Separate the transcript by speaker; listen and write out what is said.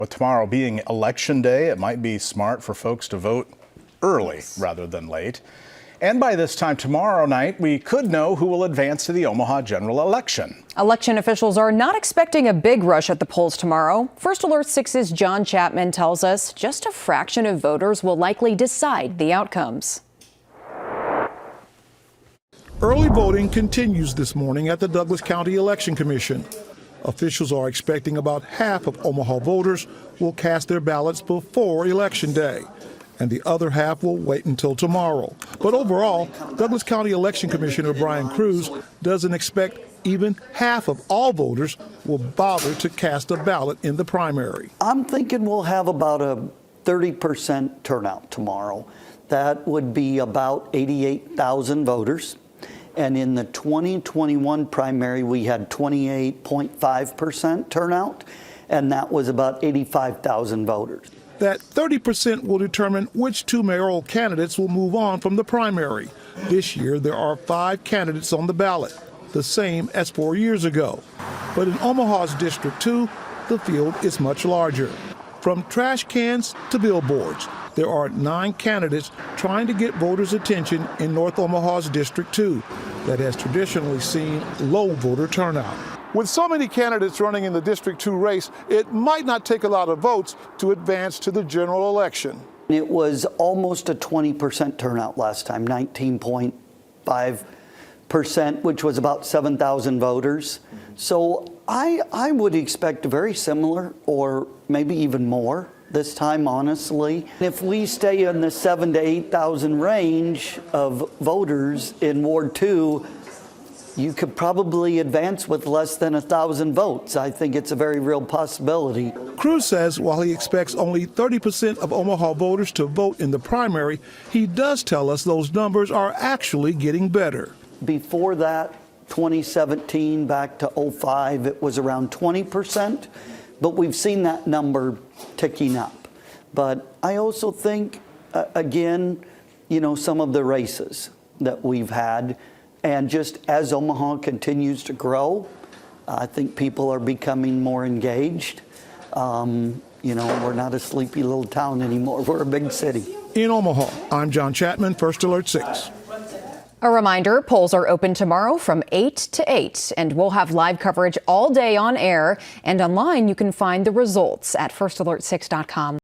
Speaker 1: With tomorrow being election day, it might be smart for folks to vote early rather than late. And by this time tomorrow night, we could know who will advance to the Omaha general election.
Speaker 2: Election officials are not expecting a big rush at the polls tomorrow. First Alert 6's John Chapman tells us just a fraction of voters will likely decide the outcomes.
Speaker 3: Early voting continues this morning at the Douglas County Election Commission. Officials are expecting about half of Omaha voters will cast their ballots before Election Day, and the other half will wait until tomorrow. But overall, Douglas County Election Commissioner Brian Kruse doesn't expect even half of all voters will bother to cast a ballot in the primary.
Speaker 4: I'm thinking we'll have about a 30% turnout tomorrow. That would be about 88,000 voters. And in the 2021 primary, we had 28.5% turnout, and that was about 85,000 voters.
Speaker 3: That 30% will determine which two mayoral candidates will move on from the primary. This year, there are 5 candidates on the ballot, the same as 4 years ago. But in Omaha's District 2, the field is much larger. From trash cans to billboards, there are 9 candidates trying to get voters' attention in North Omaha's District 2 that has traditionally seen low voter turnout. With so many candidates running in the District 2 race, it might not take a lot of votes to advance to the general election.
Speaker 4: It was almost a 20% turnout last time, 19.5%, which was about 7,000 voters. So I would expect very similar or maybe even more this time, honestly. If we stay in the 7,000 to 8,000 range of voters in Ward 2, you could probably advance with less than 1,000 votes. I think it's a very real possibility.
Speaker 3: Kruse says while he expects only 30% of Omaha voters to vote in the primary, he does tell us those numbers are actually getting better.
Speaker 4: Before that, 2017 back to 05, it was around 20%, but we've seen that number ticking up. But I also think, again, some of the races that we've had, and just as Omaha continues to grow, I think people are becoming more engaged. We're not a sleepy little town anymore. We're a big city.
Speaker 3: In Omaha, I'm John Chapman, First Alert 6.
Speaker 2: A reminder, polls are open tomorrow from 8 to 8, and we'll have live coverage all day on air. And online, you can find the results at firstalerts6.com.